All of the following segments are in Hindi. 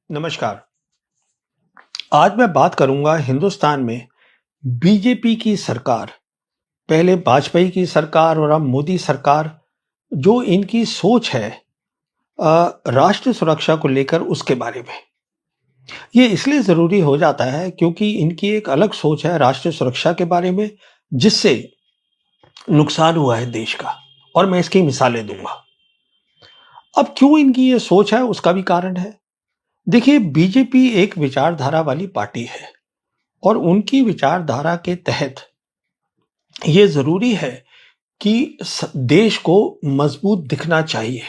नमस्कार। आज मैं बात करूंगा हिंदुस्तान में बीजेपी की सरकार, पहले वाजपेयी की सरकार और अब मोदी सरकार, जो इनकी सोच है राष्ट्र सुरक्षा को लेकर उसके बारे में। ये इसलिए ज़रूरी हो जाता है क्योंकि इनकी एक अलग सोच है राष्ट्र सुरक्षा के बारे में, जिससे नुकसान हुआ है देश का, और मैं इसकी मिसालें दूंगा। अब क्यों इनकी ये सोच है उसका भी कारण है। देखिए, बीजेपी एक विचारधारा वाली पार्टी है और उनकी विचारधारा के तहत ये जरूरी है कि देश को मजबूत दिखना चाहिए,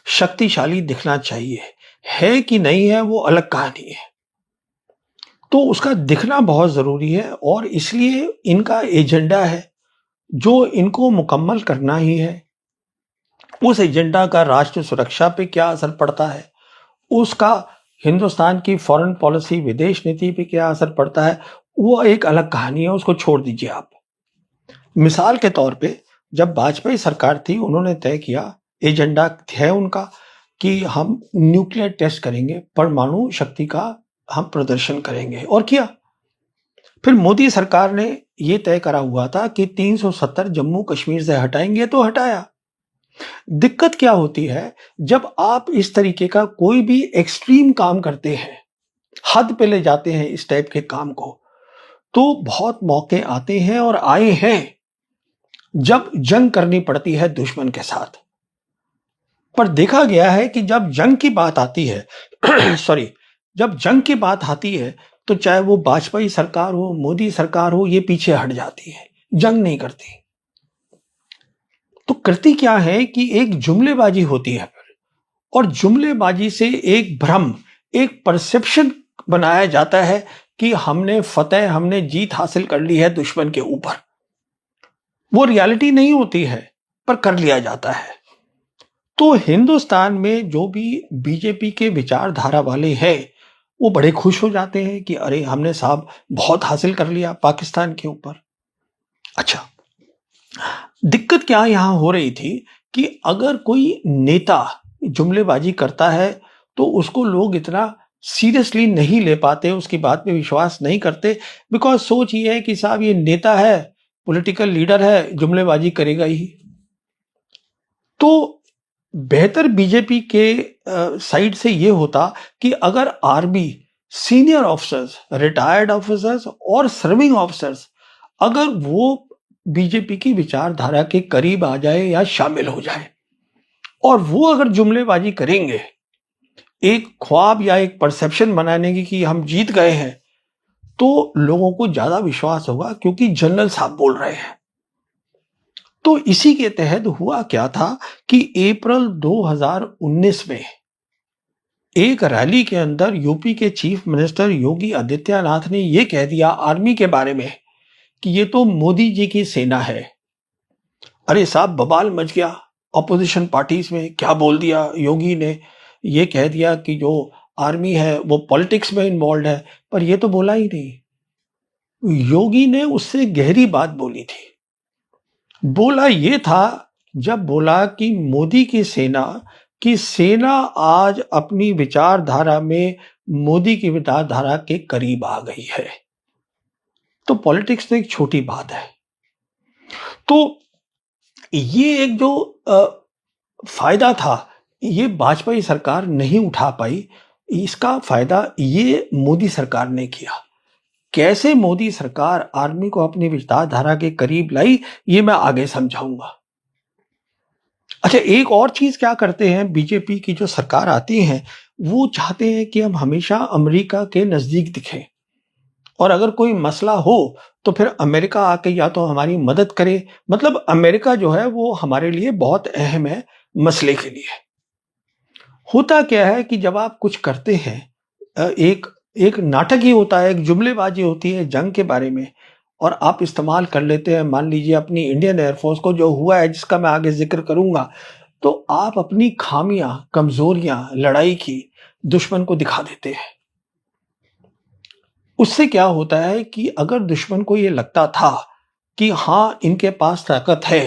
शक्तिशाली दिखना चाहिए। है कि नहीं है वो अलग कहानी है। तो उसका दिखना बहुत जरूरी है और इसलिए इनका एजेंडा है जो इनको मुकम्मल करना ही है। उस एजेंडा का राष्ट्र सुरक्षा पे क्या असर पड़ता है, उसका हिंदुस्तान की फॉरेन पॉलिसी, विदेश नीति पे क्या असर पड़ता है, वो एक अलग कहानी है, उसको छोड़ दीजिए आप। मिसाल के तौर पे जब वाजपेयी सरकार थी, उन्होंने तय किया, एजेंडा है उनका कि हम न्यूक्लियर टेस्ट करेंगे, परमाणु शक्ति का हम प्रदर्शन करेंगे, और किया। फिर मोदी सरकार ने ये तय करा हुआ था कि 370 जम्मू कश्मीर से हटाएंगे, तो हटाया। दिक्कत क्या होती है, जब आप इस तरीके का कोई भी एक्सट्रीम काम करते हैं, हद पे ले जाते हैं इस टाइप के काम को, तो बहुत मौके आते हैं और आए हैं जब जंग करनी पड़ती है दुश्मन के साथ। पर देखा गया है कि जब जंग की बात आती है सॉरी, जब जंग की बात आती है तो चाहे वो वाजपेयी सरकार हो, मोदी सरकार हो, ये पीछे हट जाती है, जंग नहीं करती। तो करती क्या है कि एक जुमलेबाजी होती है, और जुमलेबाजी से एक भ्रम, एक परसेप्शन बनाया जाता है कि हमने फतेह, हमने जीत हासिल कर ली है दुश्मन के ऊपर। वो रियलिटी नहीं होती है, पर कर लिया जाता है। तो हिंदुस्तान में जो भी बीजेपी के विचारधारा वाले हैं, वो बड़े खुश हो जाते हैं कि अरे हमने साहब बहुत हासिल कर लिया पाकिस्तान के ऊपर। अच्छा, दिक्कत क्या यहां हो रही थी कि अगर कोई नेता जुमलेबाजी करता है तो उसको लोग इतना सीरियसली नहीं ले पाते, उसकी बात पे विश्वास नहीं करते, बिकॉज सोच ये है कि साहब ये नेता है, पॉलिटिकल लीडर है, जुमलेबाजी करेगा ही। तो बेहतर बीजेपी के साइड से ये होता कि अगर army, senior officers, retired officers और सर्विंग ऑफिसर्स, अगर वो बीजेपी की विचारधारा के करीब आ जाए या शामिल हो जाए, और वो अगर जुमलेबाजी करेंगे एक ख्वाब या एक परसेप्शन बनाने की कि हम जीत गए हैं, तो लोगों को ज्यादा विश्वास होगा क्योंकि जनरल साहब बोल रहे हैं। तो इसी के तहत हुआ क्या था कि अप्रैल 2019 में एक रैली के अंदर यूपी के चीफ मिनिस्टर योगी आदित्यनाथ ने यह कह दिया आर्मी के बारे में कि ये तो मोदी जी की सेना है। अरे साहब, बवाल मच गया ऑपोजिशन पार्टीज में। क्या बोल दिया योगी ने, ये कह दिया कि जो आर्मी है वो पॉलिटिक्स में इन्वॉल्व है, पर ये तो बोला ही नहीं। योगी ने उससे गहरी बात बोली थी। बोला ये था, जब बोला कि मोदी की सेना आज अपनी विचारधारा में मोदी की विचारधारा के करीब आ गई है। तो पॉलिटिक्स तो एक छोटी बात है। तो ये एक जो फायदा था, ये वाजपेयी सरकार नहीं उठा पाई। इसका फायदा ये मोदी सरकार ने किया। कैसे मोदी सरकार आर्मी को अपनी विचारधारा के करीब लाई, ये मैं आगे समझाऊंगा। अच्छा, एक और चीज क्या करते हैं बीजेपी की जो सरकार आती है, वो चाहते हैं कि हम हमेशा अमेरिका के नजदीक दिखें, और अगर कोई मसला हो तो फिर अमेरिका आके या तो हमारी मदद करे। मतलब अमेरिका जो है वो हमारे लिए बहुत अहम है मसले के लिए। होता क्या है कि जब आप कुछ करते हैं, एक एक नाटक ही होता है, एक जुमलेबाजी होती है जंग के बारे में, और आप इस्तेमाल कर लेते हैं, मान लीजिए अपनी इंडियन एयरफोर्स को, जो हुआ है जिसका मैं आगे जिक्र करूंगा, तो आप अपनी खामियां, कमजोरियां लड़ाई की दुश्मन को दिखा देते हैं। उससे क्या होता है कि अगर दुश्मन को ये लगता था कि हाँ इनके पास ताकत है,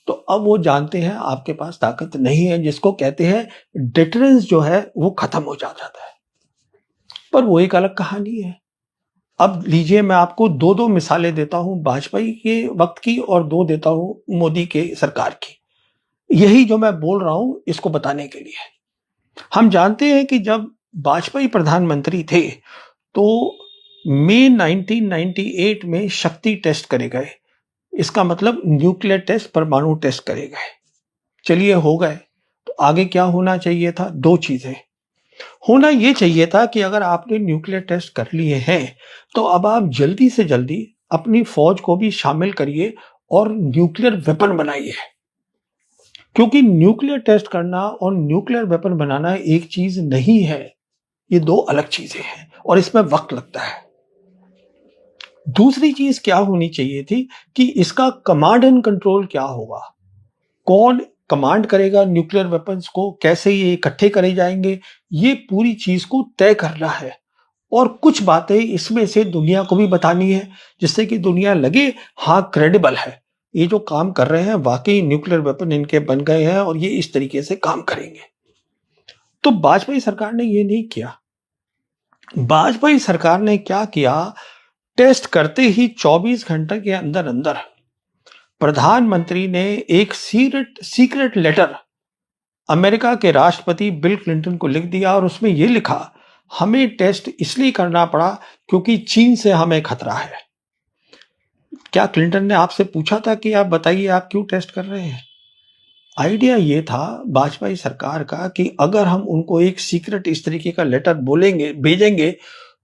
तो अब वो जानते हैं आपके पास ताकत नहीं है, जिसको कहते हैं डिटरेंस जो है वो खत्म हो जाता है। पर वो एक अलग कहानी है। अब लीजिए, मैं आपको दो दो मिसालें देता हूं, वाजपेयी के वक्त की और दो देता हूं मोदी के सरकार की। यही जो मैं बोल रहा हूं इसको बताने के लिए। हम जानते हैं कि जब वाजपेयी प्रधानमंत्री थे तो मई 1998 में शक्ति टेस्ट करे गए। इसका मतलब न्यूक्लियर टेस्ट, परमाणु टेस्ट करे गए। चलिए, हो गए। तो आगे क्या होना चाहिए था? दो चीजें होना ये चाहिए था कि अगर आपने न्यूक्लियर टेस्ट कर लिए हैं तो अब आप जल्दी से जल्दी अपनी फौज को भी शामिल करिए और न्यूक्लियर वेपन बनाइए। क्योंकि न्यूक्लियर टेस्ट करना और न्यूक्लियर वेपन बनाना एक चीज नहीं है, ये दो अलग चीजें हैं और इसमें वक्त लगता है। दूसरी चीज क्या होनी चाहिए थी कि इसका कमांड एंड कंट्रोल क्या होगा, कौन कमांड करेगा न्यूक्लियर वेपन्स को, कैसे ये इकट्ठे करे जाएंगे, ये पूरी चीज को तय करना है। और कुछ बातें इसमें से दुनिया को भी बतानी है जिससे कि दुनिया लगे हाँ क्रेडिबल है, ये जो काम कर रहे हैं वाकई न्यूक्लियर वेपन इनके बन गए हैं और ये इस तरीके से काम करेंगे। तो वाजपेयी सरकार ने ये नहीं किया। वाजपेयी सरकार ने क्या किया, टेस्ट करते ही 24 घंटे के अंदर अंदर प्रधानमंत्री ने एक सीक्रेट लेटर अमेरिका के राष्ट्रपति बिल क्लिंटन को लिख दिया और उसमें यह लिखा, हमें टेस्ट इसलिए करना पड़ा क्योंकि चीन से हमें खतरा है। क्या क्लिंटन ने आपसे पूछा था कि आप बताइए आप क्यों टेस्ट कर रहे हैं? आइडिया ये था वाजपेयी सरकार का कि अगर हम उनको एक सीक्रेट इस तरीके का लेटर बोलेंगे, भेजेंगे,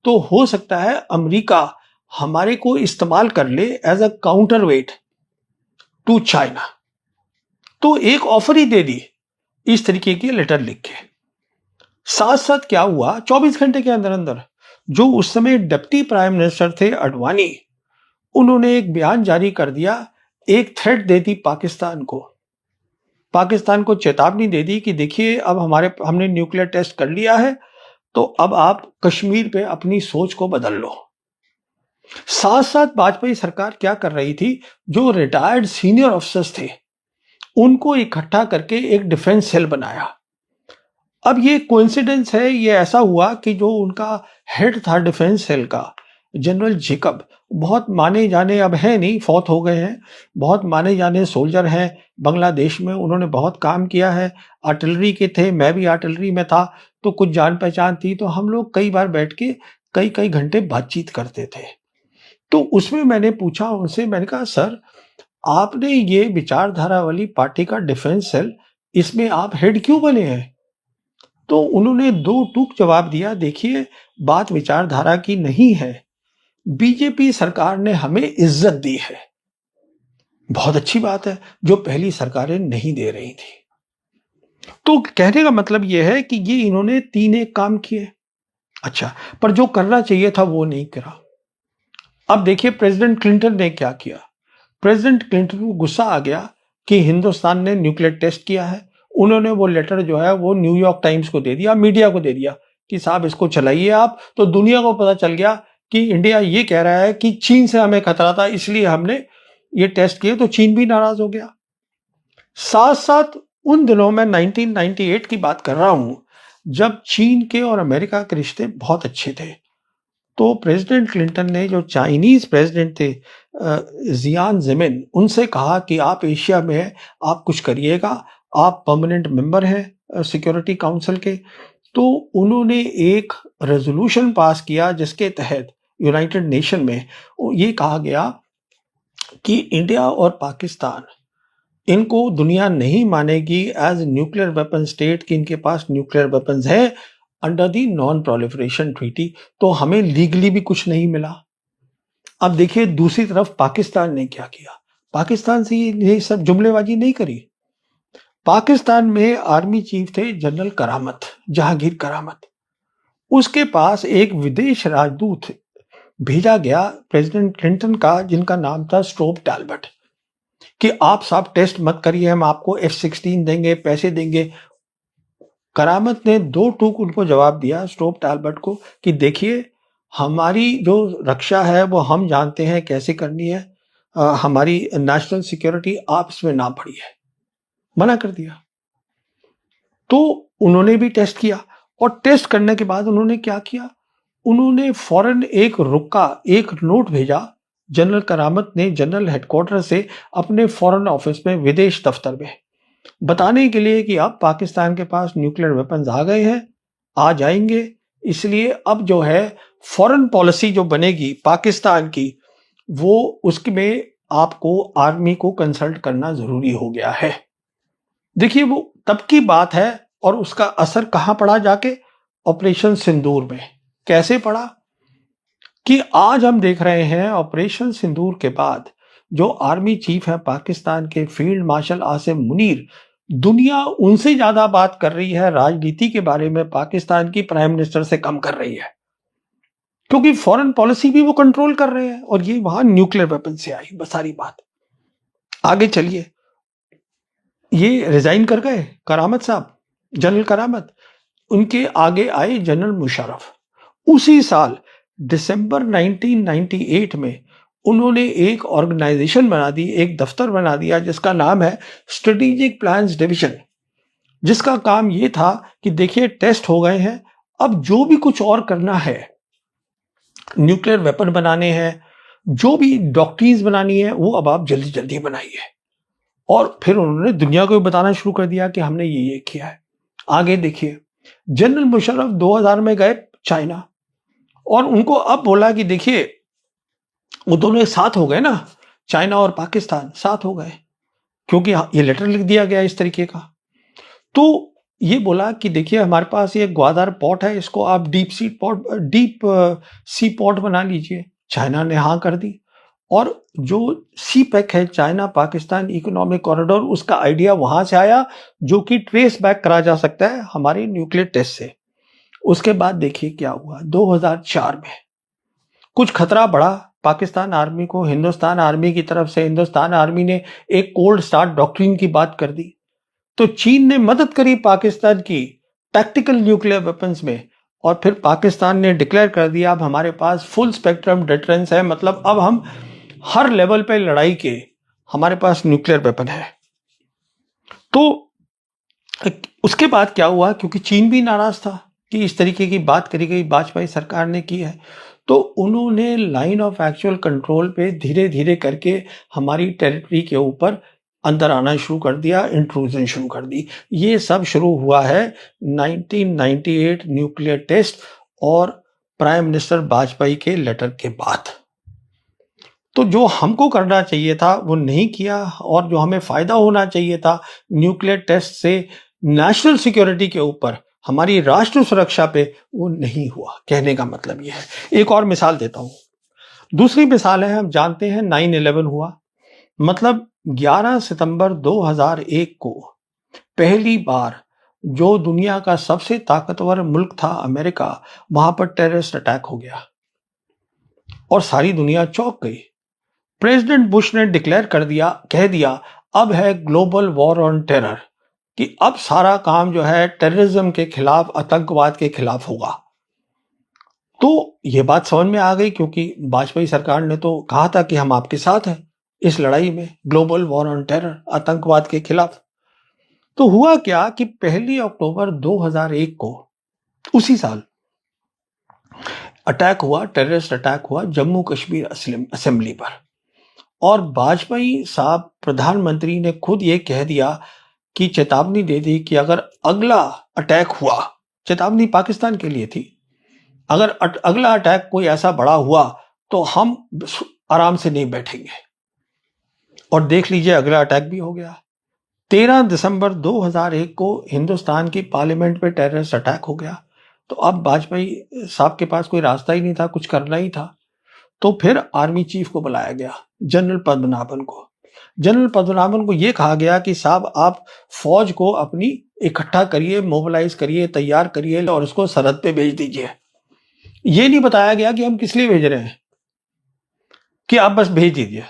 तो हो सकता है अमेरिका हमारे को इस्तेमाल कर ले as a counterweight to China. तो एक ऑफर ही दे दी इस तरीके की लेटर लिख के। साथ साथ क्या हुआ, 24 घंटे के अंदर अंदर जो उस समय डिप्टी प्राइम मिनिस्टर थे अडवाणी, उन्होंने एक बयान जारी कर दिया, एक थ्रेट दे दी पाकिस्तान को चेतावनी दे दी कि देखिए अब हमने न्यूक्लियर टेस्ट कर लिया है, तो अब आप कश्मीर पे अपनी सोच को बदल लो। साथ साथ वाजपेयी सरकार क्या कर रही थी, जो रिटायर्ड सीनियर ऑफिसर्स थे उनको इकट्ठा करके एक डिफेंस सेल बनाया। अब ये कोइंसिडेंस है, ये ऐसा हुआ कि जो उनका हेड था डिफेंस सेल का, जनरल जेकब, बहुत माने जाने, अब है नहीं, फौत हो गए हैं, बहुत माने जाने सोल्जर हैं बांग्लादेश में, उन्होंने बहुत काम किया है, आर्टिलरी के थे, मैं भी आर्टिलरी में था, तो कुछ जान पहचान थी, तो हम लोग कई बार बैठ के कई कई घंटे बातचीत करते थे। तो उसमें मैंने पूछा उनसे, मैंने कहा सर आपने ये विचारधारा वाली पार्टी का डिफेंस सेल, इसमें आप हेड क्यों बने हैं? तो उन्होंने दो टूक जवाब दिया, देखिए बात विचारधारा की नहीं है, बीजेपी सरकार ने हमें इज्जत दी है। बहुत अच्छी बात है, जो पहली सरकारें नहीं दे रही थी। तो कहने का मतलब यह है कि ये इन्होंने तीन एक काम किए, अच्छा, पर जो करना चाहिए था वो नहीं करा। अब देखिए प्रेसिडेंट क्लिंटन ने क्या किया। प्रेसिडेंट क्लिंटन को गुस्सा आ गया कि हिंदुस्तान ने न्यूक्लियर टेस्ट किया है। उन्होंने वो लेटर जो है वो न्यूयॉर्क टाइम्स को दे दिया, मीडिया को दे दिया कि साहब इसको चलाइए आप। तो दुनिया को पता चल गया कि इंडिया ये कह रहा है कि चीन से हमें खतरा था इसलिए हमने ये टेस्ट किए, तो चीन भी नाराज हो गया। साथ साथ उन दिनों में 1998 की बात कर रहा हूं, जब चीन के और अमेरिका के रिश्ते बहुत अच्छे थे, तो प्रेसिडेंट क्लिंटन ने जो चाइनीज प्रेसिडेंट थे जियान ज़ेमिन, उनसे कहा कि आप एशिया में हैं, आप कुछ करिएगा, आप परमानेंट मेंबर हैं सिक्योरिटी काउंसिल के। तो उन्होंने एक रेजोल्यूशन पास किया जिसके तहत यूनाइटेड नेशन में ये कहा गया कि इंडिया और पाकिस्तान, इनको दुनिया नहीं मानेगी एज न्यूक्लियर वेपन स्टेट कि इनके पास न्यूक्लियर वेपन्स हैं under the non proliferation treaty, तो हमें लीगली भी कुछ नहीं मिला। अब देखिए दूसरी तरफ पाकिस्तान ने क्या किया, पाकिस्तान से ये सब जुमलेबाजी नहीं करी। पाकिस्तान में आर्मी चीफ थे जनरल करामत, जहांगीर करामत, उसके पास एक विदेश राजदूत भेजा गया प्रेसिडेंट क्लिंटन का, जिनका नाम था स्ट्रोप टैलबट, कि आप साहब टेस्ट मत करिए, हम आपको F-16 देंगे, पैसे देंगे। करामत ने दो टूक उनको जवाब दिया स्ट्रोप टैलबट को कि देखिए हमारी जो रक्षा है वो हम जानते हैं कैसे करनी है, हमारी नेशनल सिक्योरिटी आप इसमें ना पड़िए, मना कर दिया। तो उन्होंने भी टेस्ट किया और टेस्ट करने के बाद उन्होंने क्या किया, उन्होंने फौरन एक रुका एक नोट भेजा जनरल करामत ने जनरल हेडक्वार्टर से अपने फॉरेन ऑफिस में, विदेश दफ्तर में, बताने के लिए कि अब पाकिस्तान के पास न्यूक्लियर वेपन्स आ गए हैं, आ जाएंगे। इसलिए अब जो है फॉरेन पॉलिसी जो बनेगी पाकिस्तान की, वो उसमें आपको आर्मी को कंसल्ट करना जरूरी हो गया है। देखिए वो तब की बात है और उसका असर कहां पड़ा जाके, ऑपरेशन सिंदूर में। कैसे पड़ा कि आज हम देख रहे हैं ऑपरेशन सिंदूर के बाद जो आर्मी चीफ है पाकिस्तान के, फील्ड मार्शल आसिम मुनीर, दुनिया उनसे ज्यादा बात कर रही है राजनीति के बारे में, पाकिस्तान की प्राइम मिनिस्टर से कम कर रही है, क्योंकि फॉरेन पॉलिसी भी वो कंट्रोल कर रहे हैं और ये वहां न्यूक्लियर वेपन से आई बस सारी बात। आगे चलिए, ये रिजाइन कर गए करामत साहब, जनरल करामत, उनके आगे आए जनरल मुशर्रफ। उसी साल दिसंबर 1998 में उन्होंने एक ऑर्गेनाइजेशन बना दी, एक दफ्तर बना दिया जिसका नाम है स्ट्रेटेजिक प्लान्स डिवीजन, जिसका काम यह था कि देखिए टेस्ट हो गए हैं, अब जो भी कुछ और करना है, न्यूक्लियर वेपन बनाने हैं, जो भी डॉक्ट्रिन्स बनानी है, वो अब आप जल्दी जल्दी बनाइए। और फिर उन्होंने दुनिया को भी बताना शुरू कर दिया कि हमने ये किया है। आगे देखिए, जनरल मुशर्रफ 2000 में गए चाइना और उनको अब बोला कि देखिए वो दोनों एक साथ हो गए ना, चाइना और पाकिस्तान साथ हो गए, क्योंकि ये लेटर लिख दिया गया इस तरीके का। तो ये बोला कि देखिए हमारे पास ये ग्वादर पोर्ट है, इसको आप डीप सी पोर्ट बना लीजिए। चाइना ने हाँ कर दी और जो सी पैक है, चाइना पाकिस्तान इकोनॉमिक कॉरिडोर, उसका आइडिया वहां से आया जो कि ट्रेस बैक करा जा सकता है हमारे न्यूक्लियर टेस्ट से। उसके बाद देखिए क्या हुआ, 2004 में कुछ खतरा बढ़ा पाकिस्तान आर्मी को हिंदुस्तान आर्मी की तरफ से। हिंदुस्तान आर्मी ने एक कोल्ड स्टार्ट डॉक्ट्रिन की बात कर दी, तो चीन ने मदद करी पाकिस्तान की टैक्टिकल न्यूक्लियर वेपन्स में, और फिर पाकिस्तान ने डिक्लेयर कर दिया अब हमारे पास फुल स्पेक्ट्रम डिटरेंस है, मतलब अब हम हर लेवल पे लड़ाई के हमारे पास न्यूक्लियर वेपन है। तो उसके बाद क्या हुआ, क्योंकि चीन भी नाराज था कि इस तरीके की बात करी गई, वाजपेयी सरकार ने की है, तो उन्होंने लाइन ऑफ एक्चुअल कंट्रोल पे धीरे धीरे करके हमारी टेरिटरी के ऊपर अंदर आना शुरू कर दिया, इंट्रूजन शुरू कर दी। ये सब शुरू हुआ है 1998 न्यूक्लियर टेस्ट और प्राइम मिनिस्टर वाजपेयी के लेटर के बाद। तो जो हमको करना चाहिए था वो नहीं किया, और जो हमें फायदा होना चाहिए था न्यूक्लियर टेस्ट से नेशनल सिक्योरिटी के ऊपर, हमारी राष्ट्र सुरक्षा पे, वो नहीं हुआ। कहने का मतलब ये है। एक और मिसाल देता हूं। दूसरी मिसाल है, हम जानते हैं 9/11 हुआ, मतलब 11 सितंबर 2001 को पहली बार जो दुनिया का सबसे ताकतवर मुल्क था अमेरिका, वहां पर टेररिस्ट अटैक हो गया और सारी दुनिया चौंक गई। प्रेसिडेंट बुश ने डिक्लेयर कर दिया, कह दिया अब है ग्लोबल वॉर ऑन टेरर, कि अब सारा काम जो है टेररिज्म के खिलाफ, आतंकवाद के खिलाफ होगा। तो ये बात समझ में आ गई, क्योंकि वाजपेयी सरकार ने तो कहा था कि हम आपके साथ हैं इस लड़ाई में, ग्लोबल वॉर ऑन टेरर, आतंकवाद के खिलाफ। तो हुआ क्या कि 1 अक्टूबर 2001 को, उसी साल अटैक हुआ, टेररिस्ट अटैक हुआ जम्मू कश्मीर असेंबली पर, और वाजपेयी साहब प्रधानमंत्री ने खुद ये कह दिया कि चेतावनी दे दी कि अगर अगला अटैक हुआ, चेतावनी पाकिस्तान के लिए थी, अगर अगला अटैक कोई ऐसा बड़ा हुआ तो हम आराम से नहीं बैठेंगे। और देख लीजिए अगला अटैक भी हो गया। 13 दिसंबर 2001 को हिंदुस्तान की पार्लियामेंट पे टेररिस्ट अटैक हो गया। तो अब वाजपेयी साहब के पास कोई रास्ता ही नहीं था, कुछ करना ही था। तो फिर आर्मी चीफ को बुलाया गया, जनरल पद्मनाभन को। जनरल पद्मनाभन को यह कहा गया कि साहब आप फौज को अपनी इकट्ठा करिए, मोबिलाइज करिए, तैयार करिए और उसको सरहद पे भेज दीजिए। ये नहीं बताया गया कि हम किस लिए भेज रहे हैं, कि आप बस भेज दीजिए।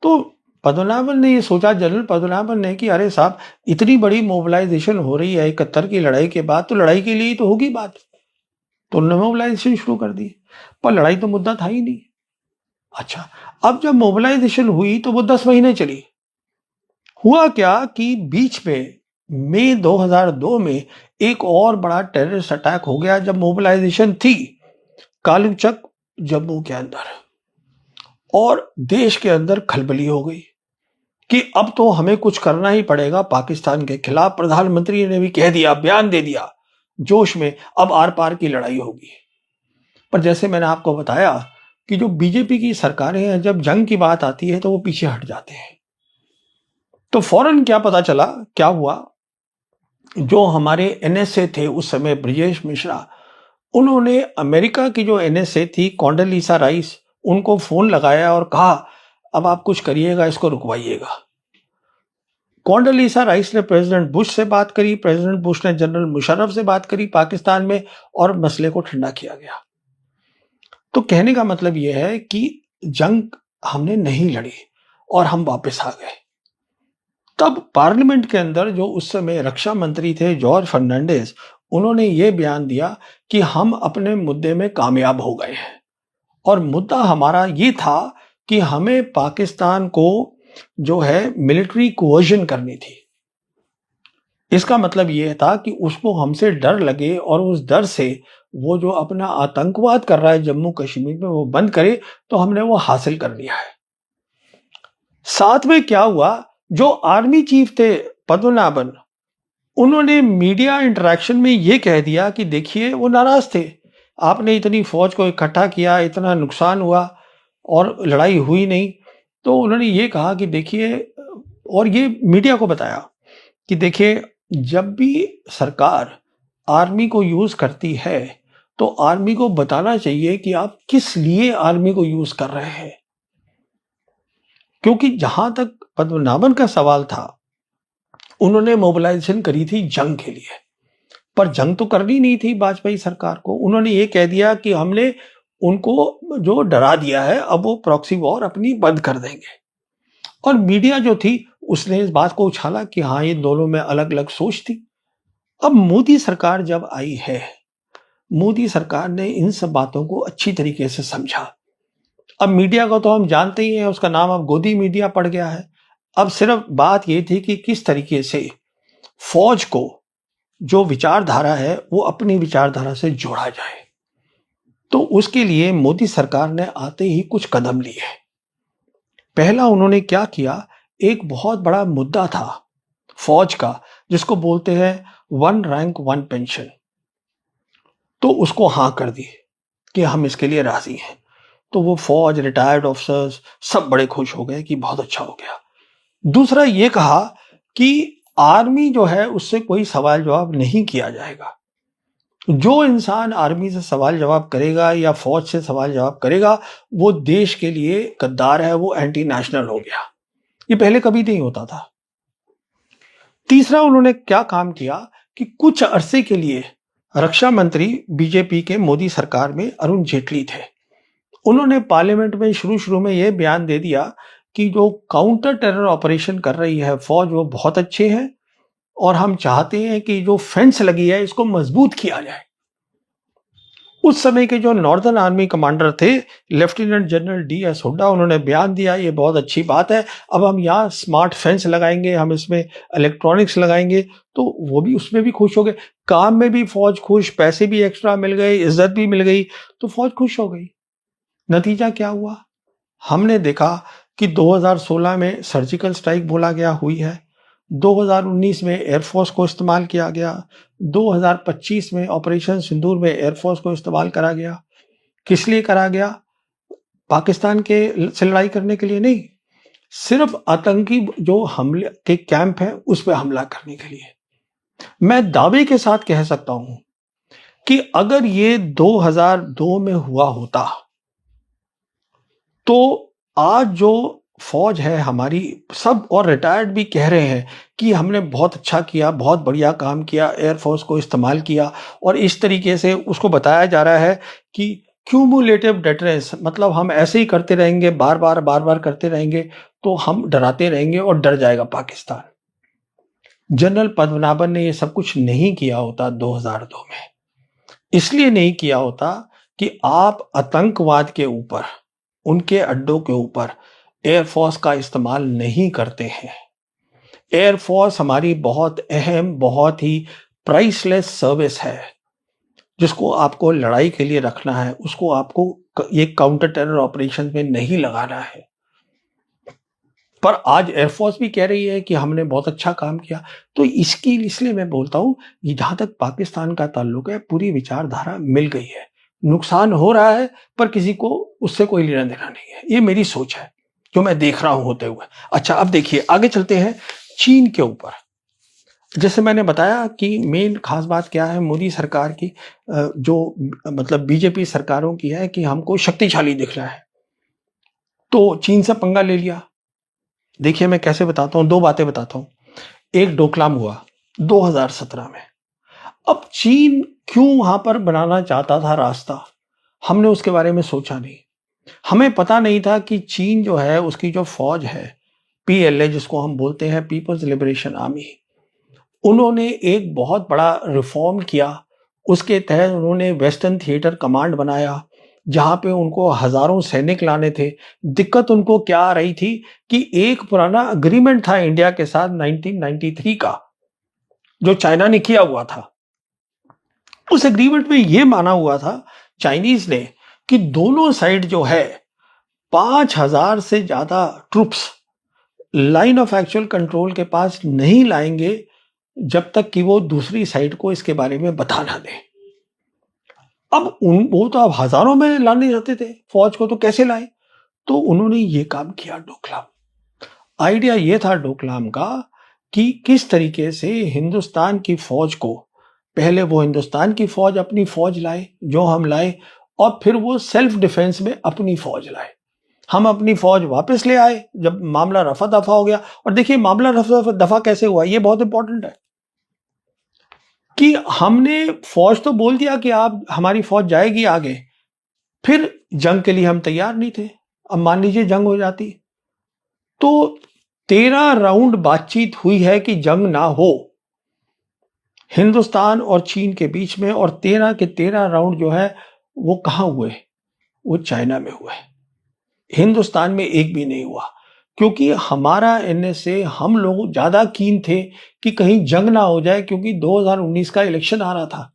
तो पद्मनाभन ने ये सोचा, जनरल पद्मनाभन ने, कि अरे साहब इतनी बड़ी मोबिलाइजेशन हो रही है 71 की लड़ाई के बाद, तो लड़ाई के लिए ही तो होगी बात। तो उन्होंने मोबिलाइजेशन शुरू कर दी, पर लड़ाई तो मुद्दा था ही नहीं। अच्छा, अब जब मोबिलाइजेशन हुई तो वो 10 महीने चली। हुआ क्या कि बीच में मई 2002 में एक और बड़ा टेररिस्ट अटैक हो गया, जब मोबिलाइजेशन थी कालूचक जम्मू के अंदर, और देश के अंदर खलबली हो गई कि अब तो हमें कुछ करना ही पड़ेगा पाकिस्तान के खिलाफ। प्रधानमंत्री ने भी कह दिया, बयान दे दिया जोश में, अब आर पार की लड़ाई होगी। पर जैसे मैंने आपको बताया कि जो बीजेपी की सरकारें हैं, जब जंग की बात आती है तो वो पीछे हट जाते हैं। तो फौरन क्या पता चला, क्या हुआ, जो हमारे एनएसए थे उस समय, ब्रजेश मिश्रा, उन्होंने अमेरिका की जो एनएसए थी कॉन्डोलीसा राइस, उनको फोन लगाया और कहा अब आप कुछ करिएगा, इसको रुकवाइएगा। कॉन्डोलीसा राइस ने प्रेसिडेंट बुश से बात करी, प्रेसिडेंट बुश ने जनरल मुशर्रफ से बात करी पाकिस्तान में, और मसले को ठंडा किया गया। तो कहने का मतलब यह है कि जंग हमने नहीं लड़ी और हम वापस आ गए। तब पार्लियामेंट के अंदर जो उस समय रक्षा मंत्री थे जॉर्ज फर्नांडिस, उन्होंने ये बयान दिया कि हम अपने मुद्दे में कामयाब हो गए हैं, और मुद्दा हमारा ये था कि हमें पाकिस्तान को जो है मिलिट्री कोवर्जन करनी थी। इसका मतलब यह था कि उसको हमसे डर लगे और उस डर से वो जो अपना आतंकवाद कर रहा है जम्मू कश्मीर में वो बंद करे, तो हमने वो हासिल कर लिया है। साथ में क्या हुआ, जो आर्मी चीफ थे पद्मनाभन, उन्होंने मीडिया इंटरेक्शन में ये कह दिया कि देखिए वो नाराज थे, आपने इतनी फौज को इकट्ठा किया, इतना नुकसान हुआ और लड़ाई हुई नहीं। तो उन्होंने ये कहा कि देखिए, और ये मीडिया को बताया कि देखिए, जब भी सरकार आर्मी को यूज करती है तो आर्मी को बताना चाहिए कि आप किस लिए आर्मी को यूज कर रहे हैं। क्योंकि जहां तक पद्मनाभन का सवाल था, उन्होंने मोबिलाइजेशन करी थी जंग के लिए, पर जंग तो करनी नहीं थी वाजपेयी सरकार को। उन्होंने ये कह दिया कि हमने उनको जो डरा दिया है, अब वो प्रॉक्सी वॉर अपनी बंद कर देंगे। और मीडिया जो थी उसने इस बात को उछाला कि हाँ, ये दोनों में अलग अलग सोच थी। अब मोदी सरकार जब आई है, मोदी सरकार ने इन सब बातों को अच्छी तरीके से समझा। अब मीडिया को तो हम जानते ही हैं, उसका नाम अब गोदी मीडिया पड़ गया है। अब सिर्फ बात ये थी कि किस तरीके से फौज को जो विचारधारा है वो अपनी विचारधारा से जोड़ा जाए। तो उसके लिए मोदी सरकार ने आते ही कुछ कदम लिए। पहला उन्होंने क्या किया, एक बहुत बड़ा मुद्दा था फौज का, जिसको बोलते हैं 1 रैंक 1 पेंशन, तो उसको हाँ कर दी कि हम इसके लिए राजी हैं। तो वो फौज, रिटायर्ड ऑफिसर्स सब बड़े खुश हो गए कि बहुत अच्छा हो गया। दूसरा ये कहा कि आर्मी जो है उससे कोई सवाल जवाब नहीं किया जाएगा। जो इंसान आर्मी से सवाल जवाब करेगा या फौज से सवाल जवाब करेगा, वो देश के लिए गद्दार है, वो एंटी नेशनल हो गया। ये पहले कभी नहीं होता था। तीसरा उन्होंने क्या काम किया कि कुछ अरसे के लिए रक्षा मंत्री बीजेपी के मोदी सरकार में अरुण जेटली थे। उन्होंने पार्लियामेंट में शुरू में यह बयान दे दिया कि जो काउंटर टेरर ऑपरेशन कर रही है फौज, वो बहुत अच्छे हैं और हम चाहते हैं कि जो फेंस लगी है इसको मजबूत किया जाए। उस समय के जो नॉर्दर्न आर्मी कमांडर थे, लेफ्टिनेंट जनरल DS हुड्डा, उन्होंने बयान दिया ये बहुत अच्छी बात है, अब हम यहाँ स्मार्ट फेंस लगाएंगे, हम इसमें इलेक्ट्रॉनिक्स लगाएंगे। तो वो भी, उसमें भी खुश हो गए, काम में भी फौज खुश, पैसे भी एक्स्ट्रा मिल गए, इज्जत भी मिल गई, तो फौज खुश हो गई। नतीजा क्या हुआ, हमने देखा कि 2016 में सर्जिकल स्ट्राइक बोला गया हुई है, 2019 में एयरफोर्स को इस्तेमाल किया गया, 2025 में ऑपरेशन सिंदूर में एयरफोर्स को इस्तेमाल करा गया। किस लिए करा गया? पाकिस्तान के से लड़ाई करने के लिए नहीं, सिर्फ आतंकी जो हमले के कैंप है उस पर हमला करने के लिए। मैं दावे के साथ कह सकता हूं कि अगर ये 2002 में हुआ होता तो आज जो फौज है हमारी, सब और रिटायर्ड भी कह रहे हैं कि हमने बहुत अच्छा किया, बहुत बढ़िया काम किया, एयरफोर्स को इस्तेमाल किया, और इस तरीके से उसको बताया जा रहा है कि क्यूमुलेटिव डेटरेंस, मतलब हम ऐसे ही करते रहेंगे, बार बार करते रहेंगे तो हम डराते रहेंगे और डर जाएगा पाकिस्तान। जनरल पद्मनाभन ने ये सब कुछ नहीं किया होता 2002 में। इसलिए नहीं किया होता कि आप आतंकवाद के ऊपर, उनके अड्डों के ऊपर एयरफोर्स का इस्तेमाल नहीं करते हैं। एयरफोर्स हमारी बहुत अहम, बहुत ही प्राइसलेस सर्विस है। जिसको आपको लड़ाई के लिए रखना है, उसको आपको ये काउंटर टेरर ऑपरेशन में नहीं लगाना है। पर आज एयरफोर्स भी कह रही है कि हमने बहुत अच्छा काम किया। तो इसलिए मैं बोलता हूं कि जहां तक पाकिस्तान का ताल्लुक है, पूरी विचारधारा मिल गई है। नुकसान हो रहा है पर किसी को उससे कोई लेना देना नहीं है। ये मेरी सोच है जो मैं देख रहा हूं होते हुए। अच्छा, अब देखिए आगे चलते हैं चीन के ऊपर। जैसे मैंने बताया कि मेन खास बात क्या है मोदी सरकार की, जो मतलब बीजेपी सरकारों की है कि हमको शक्तिशाली दिख रहा है, तो चीन से पंगा ले लिया। देखिए मैं कैसे बताता हूं, दो बातें बताता हूं। एक डोकलाम हुआ 2017 में। अब चीन क्यों वहां पर बनाना चाहता था रास्ता, हमने उसके बारे में सोचा नहीं। हमें पता नहीं था कि चीन जो है उसकी जो फौज है पीएलए, जिसको हम बोलते हैं पीपल्स लिबरेशन आर्मी, उन्होंने एक बहुत बड़ा रिफॉर्म किया। उसके तहत उन्होंने वेस्टर्न थिएटर कमांड बनाया, जहां पे उनको हजारों सैनिक लाने थे। दिक्कत उनको क्या आ रही थी कि एक पुराना अग्रीमेंट था इंडिया के साथ 1993 का, जो चाइना ने किया हुआ था। उस एग्रीमेंट में यह माना हुआ था चाइनीज ने कि दोनों साइड जो है 5,000 से ज्यादा troops line of actual control के पास नहीं लाएंगे जब तक कि वो दूसरी साइड को इसके बारे में बता ना दे। अब वो तो अब हजारों में लाने जाते थे फौज को, तो कैसे लाए? तो उन्होंने ये काम किया डोकलाम। आइडिया ये था डोकलाम का कि किस तरीके से हिंदुस्तान की फौज को, पहले वो हिंदुस्तान की फौज अपनी फौज लाए जो हम लाए, और फिर वो सेल्फ डिफेंस में अपनी फौज लाए। हम अपनी फौज वापस ले आए जब मामला रफा दफा हो गया। और देखिए मामला रफा दफा कैसे हुआ, ये बहुत इंपॉर्टेंट है कि हमने फौज तो बोल दिया कि आप हमारी फौज जाएगी आगे, फिर जंग के लिए हम तैयार नहीं थे। अब मान लीजिए जंग हो जाती, तो 13 राउंड बातचीत हुई है कि जंग ना हो हिंदुस्तान और चीन के बीच में, और 13 के 13 राउंड जो है वो कहां हुए? वो चाइना में हुए। हिंदुस्तान में एक भी नहीं हुआ, क्योंकि हमारा इनमें से हम लोग ज्यादा कीन थे कि कहीं जंग ना हो जाए, क्योंकि 2019 का इलेक्शन आ रहा था।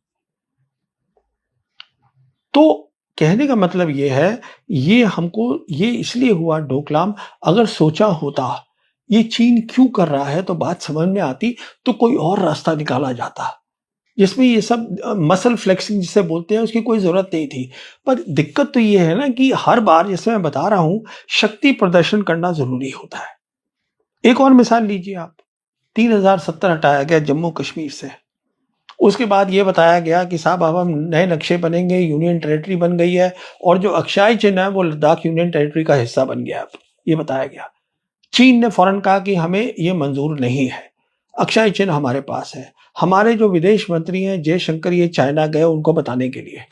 तो कहने का मतलब ये है, ये हमको ये इसलिए हुआ डोकलाम। अगर सोचा होता ये चीन क्यों कर रहा है तो बात समझ में आती, तो कोई और रास्ता निकाला जाता जिसमें ये सब मसल फ्लेक्सिंग जिसे बोलते हैं उसकी कोई जरूरत नहीं थी। पर दिक्कत तो ये है ना कि हर बार जैसे मैं बता रहा हूं शक्ति प्रदर्शन करना जरूरी होता है। एक और मिसाल लीजिए आप, 3070 हटाया गया जम्मू कश्मीर से। उसके बाद ये बताया गया कि साहब अब हम नए नक्शे बनेंगे, यूनियन टेरिटरी बन गई है, और जो अक्षाई चिन्ह है वो लद्दाख यूनियन टेरिटरी का हिस्सा बन गया। अब ये बताया गया। चीन ने फौरन कहा कि हमें ये मंजूर नहीं है, अक्षय चिन्ह हमारे पास है। हमारे जो विदेश मंत्री हैं जयशंकर, ये चाइना गए उनको बताने के लिए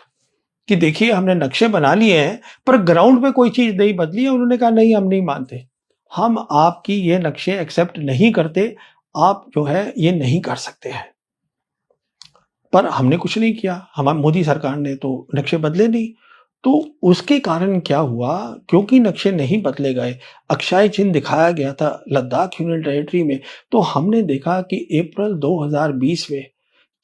कि देखिए हमने नक्शे बना लिए हैं पर ग्राउंड पे कोई चीज नहीं बदली है। उन्होंने कहा नहीं, हम नहीं मानते, हम आपकी ये नक्शे एक्सेप्ट नहीं करते, आप जो है ये नहीं कर सकते हैं। पर हमने कुछ नहीं किया, हमारी मोदी सरकार ने तो नक्शे बदले नहीं। तो उसके कारण क्या हुआ, क्योंकि नक्शे नहीं बदले गए, अक्षय चिन्ह दिखाया गया था लद्दाख यूनियन टेरिटरी में, तो हमने देखा कि अप्रैल 2020 में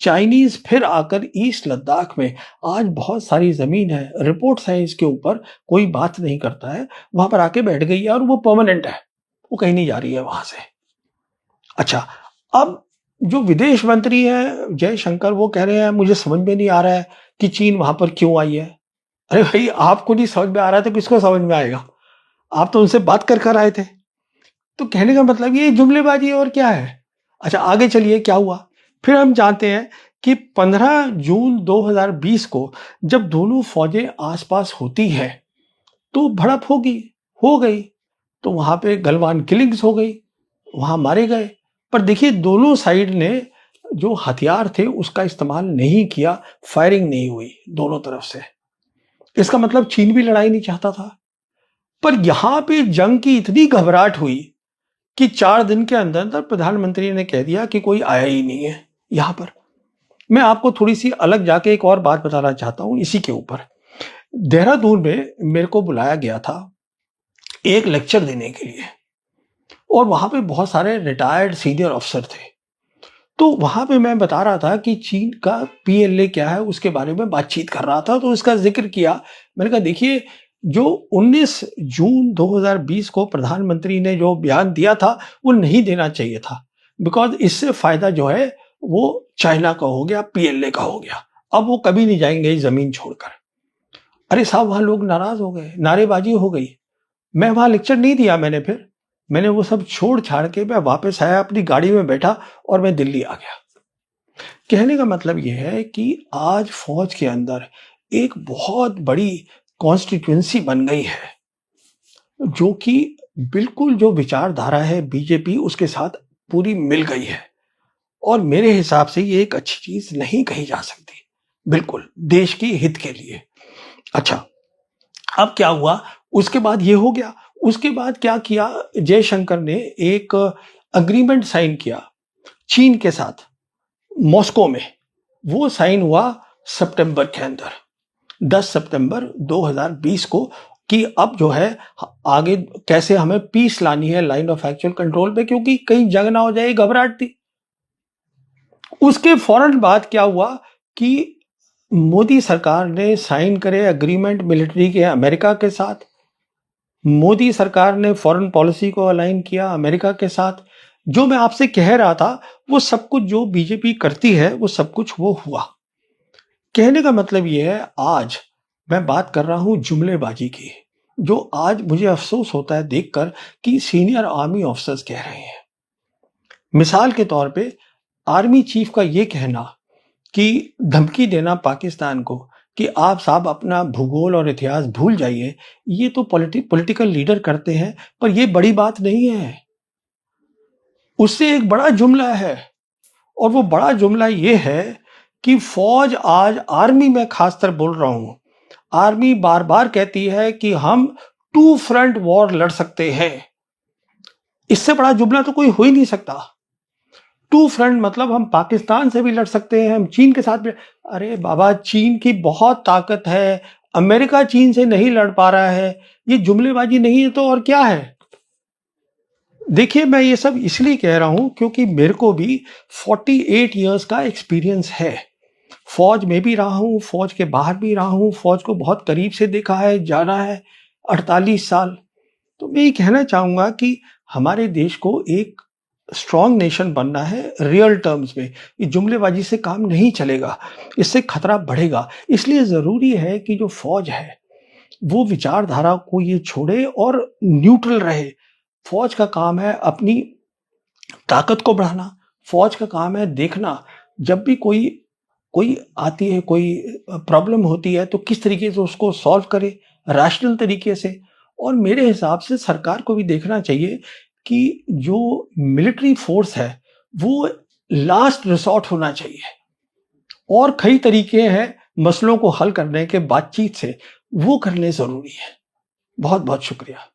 चाइनीज फिर आकर ईस्ट लद्दाख में, आज बहुत सारी जमीन है, रिपोर्ट्स है इसके ऊपर, कोई बात नहीं करता है, वहां पर आके बैठ गई है और वो परमानेंट है, वो कहीं नहीं जा रही है वहां से। अच्छा, अब जो विदेश मंत्री है जयशंकर, वो कह रहे हैं मुझे समझ में नहीं आ रहा है कि चीन वहां पर क्यों आई है। अरे भाई, आपको नहीं समझ में आ रहा है तो किसको समझ में आएगा? आप तो उनसे बात कर आए थे। तो कहने का मतलब ये जुमलेबाजी और क्या है। अच्छा, आगे चलिए क्या हुआ। फिर हम जानते हैं कि 15 जून 2020 को जब दोनों फौजें आसपास होती हैं तो भड़प हो गई, तो वहां पे गलवान किलिंग्स हो गई, वहां मारे गए। पर देखिए दोनों साइड ने जो हथियार थे उसका इस्तेमाल नहीं किया, फायरिंग नहीं हुई दोनों तरफ से। इसका मतलब चीन भी लड़ाई नहीं चाहता था। पर यहां पे जंग की इतनी घबराहट हुई कि 4 दिन के अंदर अंदर प्रधानमंत्री ने कह दिया कि कोई आया ही नहीं है यहां पर। मैं आपको थोड़ी सी अलग जाके एक और बात बताना चाहता हूं इसी के ऊपर। देहरादून में मेरे को बुलाया गया था एक लेक्चर देने के लिए, और वहां पे बहुत सारे रिटायर्ड सीनियर अफसर थे। तो वहां पे मैं बता रहा था कि चीन का पीएलए क्या है उसके बारे में बातचीत कर रहा था, तो इसका जिक्र किया। मैंने कहा देखिए, जो 19 जून 2020 को प्रधानमंत्री ने जो बयान दिया था वो नहीं देना चाहिए था, बिकॉज इससे फायदा जो है वो चाइना का हो गया, पीएलए का हो गया। अब वो कभी नहीं जाएंगे इस जमीन छोड़कर। अरे साहब, वहां लोग नाराज हो गए, नारेबाजी हो गई। मैं वहां लेक्चर नहीं दिया, मैंने वो सब छोड़ छाड़ के मैं वापस आया, अपनी गाड़ी में बैठा और मैं दिल्ली आ गया। कहने का मतलब यह है कि आज फौज के अंदर एक बहुत बड़ी कॉन्स्टिट्यूंसी बन गई है, जो कि बिल्कुल जो विचारधारा है बीजेपी उसके साथ पूरी मिल गई है। और मेरे हिसाब से ये एक अच्छी चीज नहीं कही जा सकती, बिल्कुल देश के हित के लिए। अच्छा, अब क्या हुआ? उसके बाद ये हो गया। उसके बाद क्या किया? जयशंकर ने एक अग्रीमेंट साइन किया चीन के साथ, मॉस्को में। वो साइन हुआ सितंबर के अंदर, 10 सितंबर 2020 को, कि अब जो है आगे कैसे हमें पीस लानी है लाइन ऑफ एक्चुअल कंट्रोल पे, क्योंकि कहीं जंग ना हो जाए, घबराहट थी। उसके फौरन बाद क्या हुआ कि मोदी सरकार ने साइन करे एग्रीमेंट मिलिट्री के अमेरिका के साथ। मोदी सरकार ने फॉरेन पॉलिसी को अलाइन किया अमेरिका के साथ। जो मैं आपसे कह रहा था वो सब कुछ जो बीजेपी करती है वो सब कुछ वो हुआ। कहने का मतलब ये है, आज मैं बात कर रहा हूं जुमलेबाजी की, जो आज मुझे अफसोस होता है देखकर कि सीनियर आर्मी ऑफिसर्स कह रहे हैं। मिसाल के तौर पे आर्मी चीफ का ये कहना कि धमकी देना पाकिस्तान को कि आप साहब अपना भूगोल और इतिहास भूल जाइए, ये तो पॉलिटिकल लीडर करते हैं, पर ये बड़ी बात नहीं है। उससे एक बड़ा जुमला है, और वो बड़ा जुमला ये है कि फौज आज, आर्मी में खासकर बोल रहा हूं, आर्मी बार बार कहती है कि हम 2 फ्रंट वॉर लड़ सकते हैं। इससे बड़ा जुमला तो कोई हो ही नहीं सकता। 2 फ्रंट मतलब हम पाकिस्तान से भी लड़ सकते हैं, हम चीन के साथ भी। अरे बाबा, चीन की बहुत ताकत है, अमेरिका चीन से नहीं लड़ पा रहा है। ये जुमलेबाजी नहीं है तो और क्या है? देखिए, मैं ये सब इसलिए कह रहा हूं क्योंकि मेरे को भी 48 इयर्स का एक्सपीरियंस है। फौज में भी रहा हूं, फौज के बाहर भी रहा हूं, फौज को बहुत करीब से देखा है, जाना है 48 साल। तो मैं ये कहना चाहूंगा कि हमारे देश को एक स्ट्रॉन्ग नेशन बनना है रियल टर्म्स में। ये जुमलेबाजी से काम नहीं चलेगा, इससे खतरा बढ़ेगा। इसलिए जरूरी है कि जो फौज है वो विचारधारा को ये छोड़े और न्यूट्रल रहे। फौज का काम है अपनी ताकत को बढ़ाना, फौज का काम है देखना जब भी कोई कोई आती है, कोई प्रॉब्लम होती है, तो किस तरीके से उसको सॉल्व करे, रैशनल तरीके से। और मेरे हिसाब से सरकार को भी देखना चाहिए कि जो मिलिट्री फोर्स है वो लास्ट रिसॉर्ट होना चाहिए, और कई तरीके हैं मसलों को हल करने के बातचीत से, वो करने जरूरी है। बहुत बहुत शुक्रिया।